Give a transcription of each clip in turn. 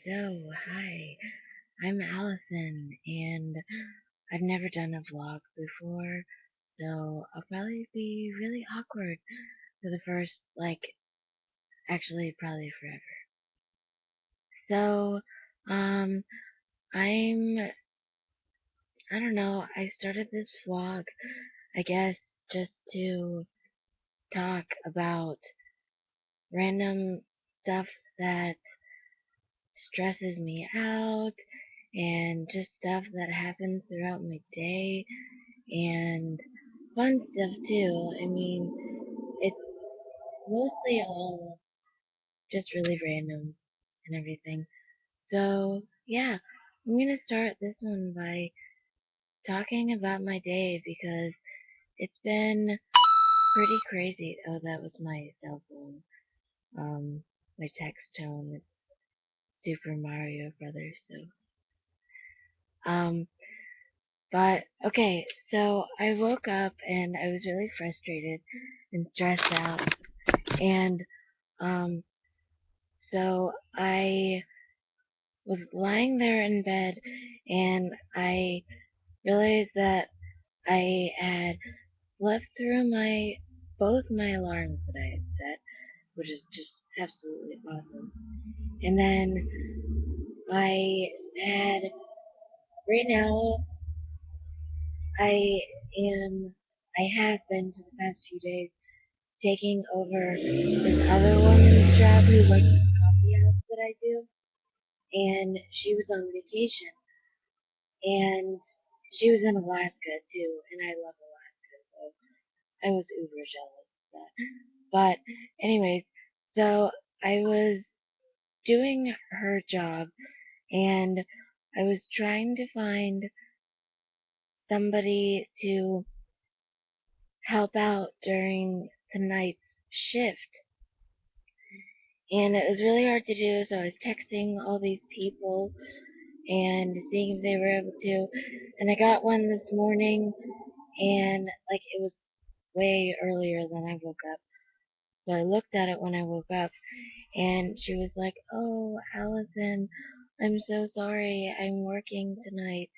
Hi, I'm Allison, and I've never done a vlog before, so I'll probably be really awkward for the first, actually, probably forever. So, um, I'm, I don't know, I started this vlog, I guess, just to talk about random stuff that stresses me out, and just stuff that happens throughout my day, and fun stuff too. I mean, it's mostly all just really random and everything. So, yeah, I'm gonna start this one by talking about my day because it's been pretty crazy. Oh, that was my cell phone. My text tone. It's Super Mario Brothers, so. But, okay, so I woke up and I was really frustrated and stressed out. And, um, so I was lying there in bed and I realized that I had slept through both my alarms that I had set, which is just absolutely awesome. And then I had, right now, I am, I have been for the past few days taking over this other woman's job who works at the coffee house that I do. And she was on vacation. And she was in Alaska too, and I love Alaska, so I was uber jealous of that. But anyways, so I was doing her job, and I was trying to find somebody to help out during tonight's shift. And it was really hard to do, so I was texting all these people and seeing if they were able to. And I got one this morning, and it was way earlier than I woke up. So I looked at it when I woke up, and she was like, "Oh, Allison, I'm so sorry. I'm working tonight,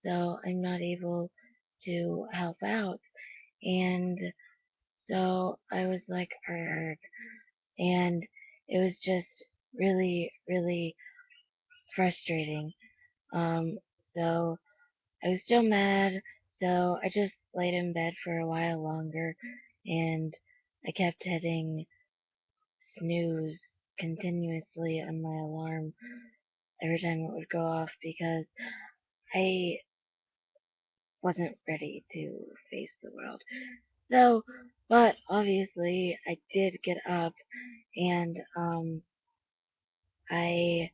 so I'm not able to help out." And so I was like, "Erd," and it was just really, really frustrating. Um, so I was still mad, so I just laid in bed for a while longer, and I kept hitting snooze continuously on my alarm every time it would go off because I wasn't ready to face the world. So, but obviously I did get up and I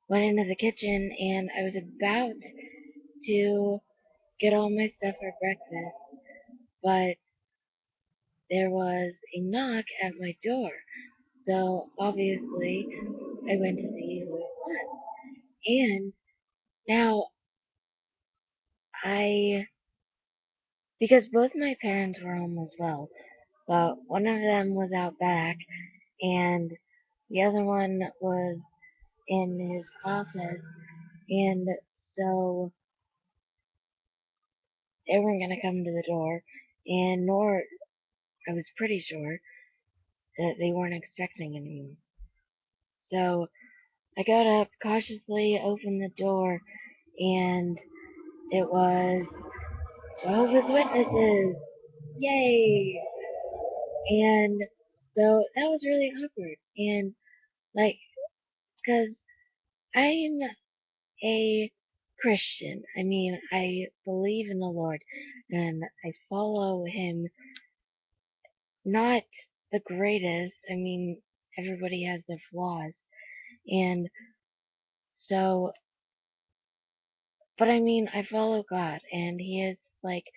went into the kitchen and I was about to get all my stuff for breakfast, but there was a knock at my door. So obviously I went to see who it was. And now I, because both my parents were home as well, but one of them was out back and the other one was in his office, and so they weren't going to come to the door, and nor, I was pretty sure, that they weren't expecting anyone. So I got up, cautiously opened the door, and it was Jehovah's Witnesses! Yay! And so that was really awkward. And, like, because I'm a Christian. I mean, I believe in the Lord and I follow Him. Not the greatest. I mean, everybody has their flaws. And so, but I mean, I follow God and He is like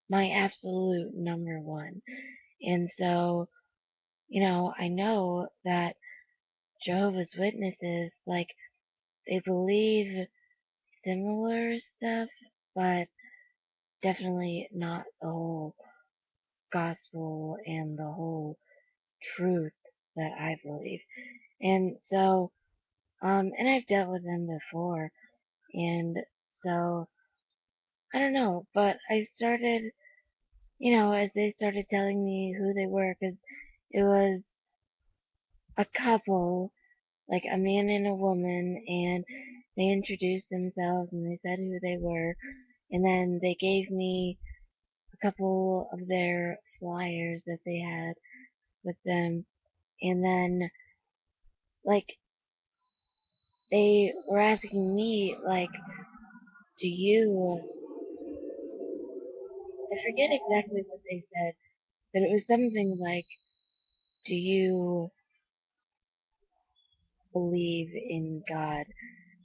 my absolute number one. And so, I know that Jehovah's Witnesses, they believe similar stuff, but definitely not the whole gospel and the whole truth that I believe. And so And I've dealt with them before, and so I don't know, but I started, as they started telling me who they were, because it was a couple, like a man and a woman, and they introduced themselves and they said who they were, and then they gave me a couple of their flyers that they had with them, and then, like, they were asking me, like, do you, I forget exactly what they said, but it was something like, do you believe in God,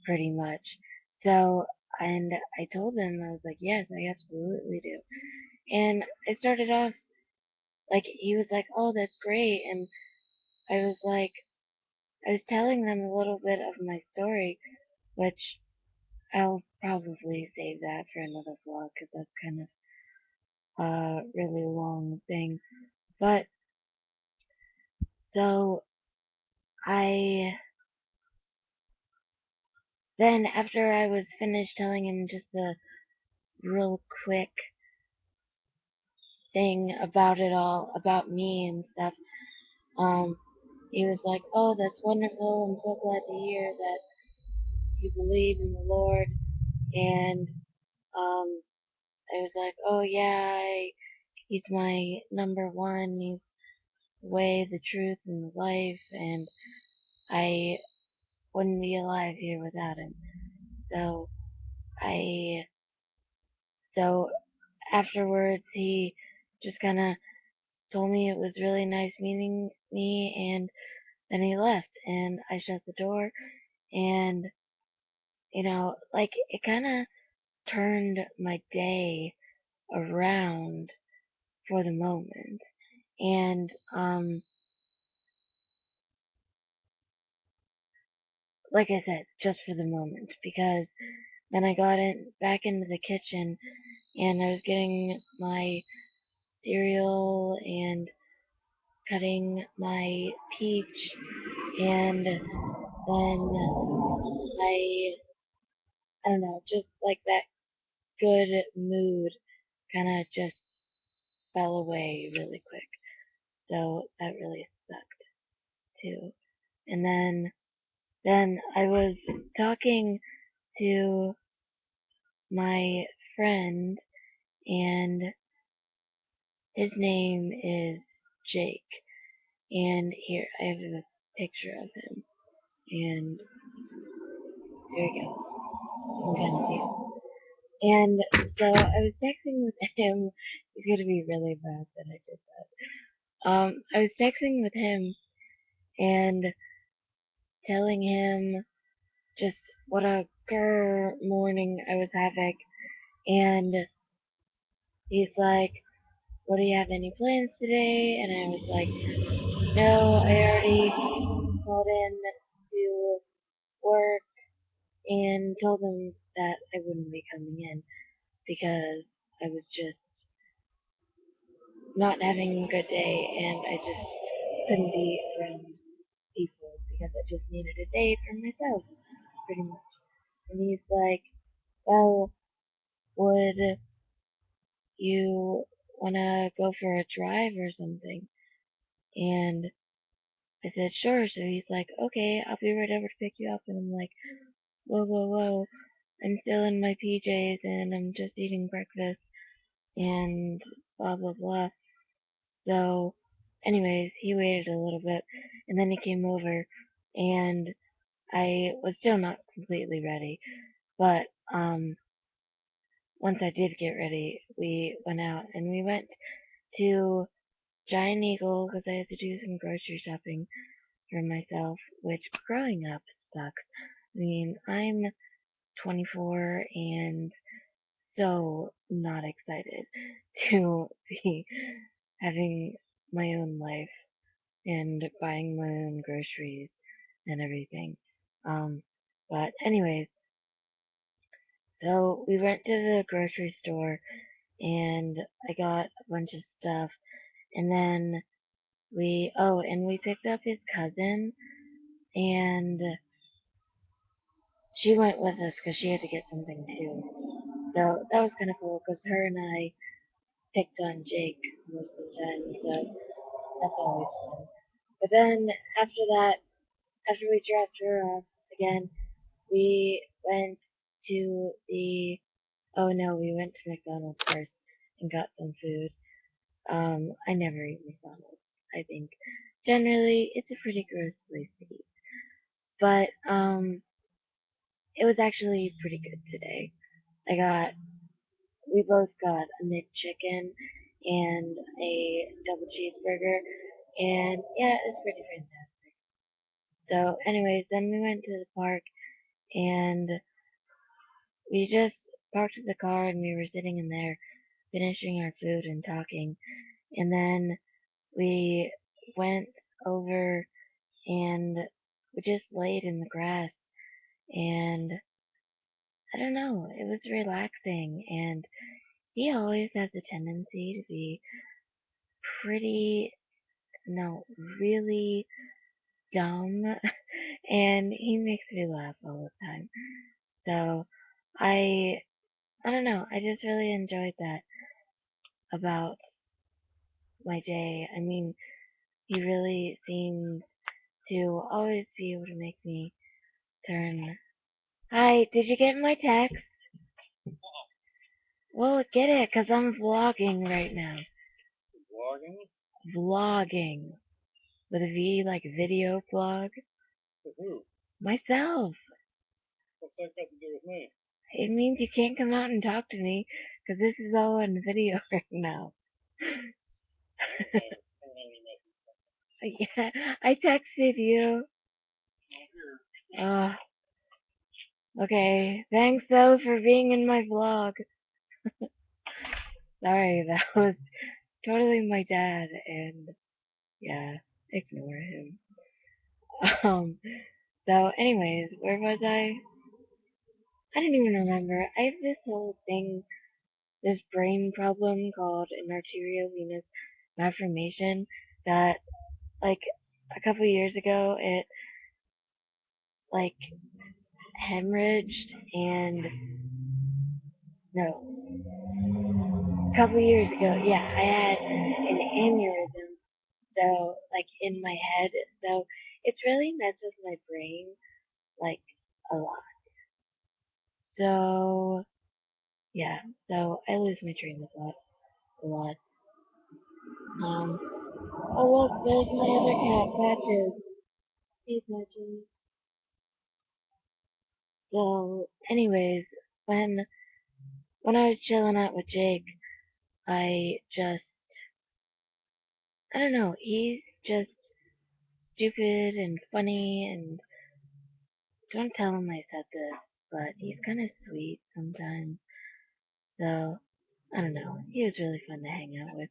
pretty much. So, and I told them, I was like, yes, I absolutely do. And I started off, like, he was like, oh, that's great. And I was like, I was telling them a little bit of my story, which I'll probably save that for another vlog, because that's kind of a really long thing. But, so, I, then after I was finished telling him just the real quick thing about it all, about me and stuff, um, he was like, oh, that's wonderful. I'm so glad to hear that you believe in the Lord. And I was like, oh, yeah, he's my number one. He's the way, the truth, and the life. And I wouldn't be alive here without him. So I, so afterwards, he just kind of told me it was really nice meeting me, and then he left, and I shut the door, and, like, it kind of turned my day around for the moment. And, like I said, just for the moment, because then I got back into the kitchen, and I was getting my cereal and cutting my peach, and then I don't know, just like that good mood kind of just fell away really quick. So that really sucked too. And then I was talking to my friend, and his name is Jake. And here I have a picture of him. And there you go. You can kind of see him. And so I was texting with him. It's gonna be really bad that I did that. I was texting with him and telling him just what a grr morning I was having. And he's like, well, do you have any plans today? And I was like, no, I already called in to work and told them that I wouldn't be coming in because I was just not having a good day, and I just couldn't be around people because I just needed a day for myself, pretty much. And he's like, well, would you want to go for a drive or something? And I said, sure. So he's like, okay, I'll be right over to pick you up. And I'm like, whoa, whoa, whoa. I'm still in my PJs and I'm just eating breakfast and blah, blah, blah. So, anyways, he waited a little bit and then he came over, and I was still not completely ready. But, once I did get ready, we went out and we went to Giant Eagle because I had to do some grocery shopping for myself, which growing up sucks. I mean, I'm 24 and so not excited to be having my own life and buying my own groceries and everything. Um, but anyways, so we went to the grocery store and I got a bunch of stuff, and then we picked up his cousin, and she went with us because she had to get something too. So that was kind of cool because her and I picked on Jake most of the time, so that's always fun. But then after that, after we dropped her off again, we went to the. Oh no, we went to McDonald's first and got some food. I never eat McDonald's. I think generally it's a pretty gross place to eat, but it was actually pretty good today. I got we both got a McChicken and a double cheeseburger, and yeah, it was pretty fantastic. So, anyways, then we went to the park and we just parked the car and we were sitting in there finishing our food and talking, and then we went over and we just laid in the grass and I don't know, it was relaxing and he always has a tendency to be pretty, no, really dumb and he makes me laugh all the time. So I I don't know, I just really enjoyed that about my day. I mean, he really seems to always be able to make me turn. Hi, did you get my text? Well, get it, cause I'm vlogging right now. Vlogging? Vlogging. With a V, like video vlog. With who? Myself. What's that got to do with me? It means you can't come out and talk to me, cause this is all on video right now. Yeah, I texted you. Uh, okay. Thanks though for being in my vlog. Sorry, that was totally my dad, and yeah, ignore him. Um, so anyways, where was I? I don't even remember. I have this whole thing, this brain problem called an arteriovenous malformation that, like, a couple years ago, it, like, hemorrhaged and, no, a couple years ago, yeah, I had an aneurysm, so, like, in my head, so it's really messed with my brain, like, a lot. So, yeah, so I lose my train of thought a lot. Um, oh look, there's my other cat, Patches. Hey, Patches. So, anyways, when I was chilling out with Jake, I just, I don't know, he's just stupid and funny, and don't tell him I said this, but he's kind of sweet sometimes. So, I don't know, he was really fun to hang out with,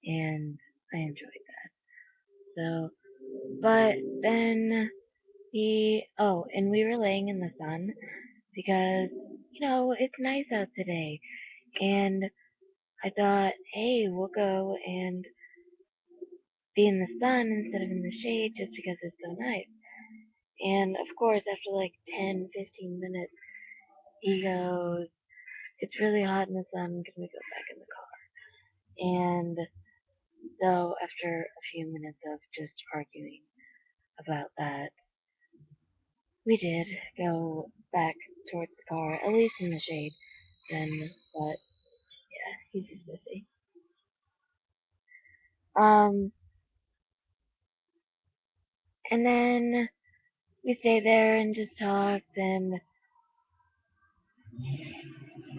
and I enjoyed that. So, but then and we were laying in the sun because, it's nice out today. And I thought, hey, we'll go and be in the sun instead of in the shade just because it's so nice. And of course, after like 10, 15 minutes, he goes, it's really hot in the sun, can we go back in the car? And so after a few minutes of just arguing about that, we did go back towards the car, at least in the shade then, but yeah, he's just busy. Um, and then we stayed there and just talked, and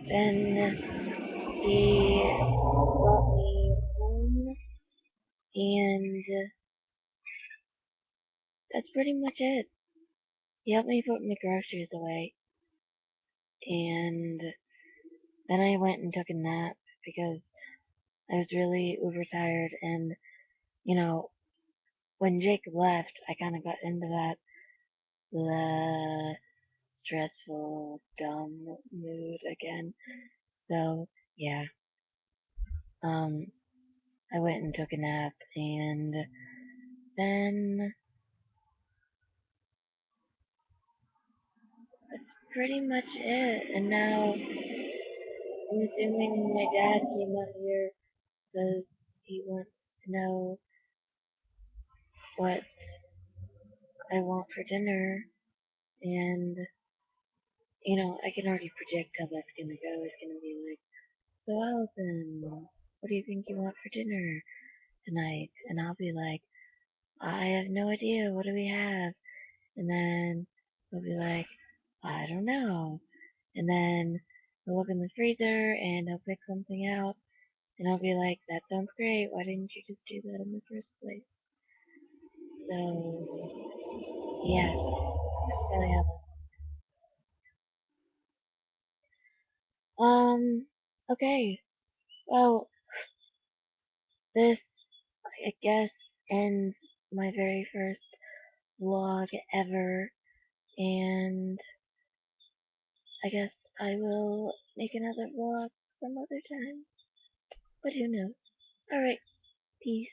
then he brought me home, and that's pretty much it. He helped me put my groceries away, and then I went and took a nap because I was really overtired, and you know, when Jake left, I kind of got into that stressful, dumb mood again. So, yeah, um, I went and took a nap, and then pretty much it. And now I'm assuming my dad came out here because he wants to know what I want for dinner. And, I can already predict how that's gonna go. It's gonna be like, so Allison, what do you think you want for dinner tonight? And I'll be like, I have no idea. What do we have? And then he'll be like, I don't know. And then he'll look in the freezer and he'll pick something out. And I'll be like, that sounds great. Why didn't you just do that in the first place? So, yeah, that's probably how that. Okay. Well, this, I guess, ends my very first vlog ever. And I guess I will make another vlog some other time. But who knows? Alright, peace.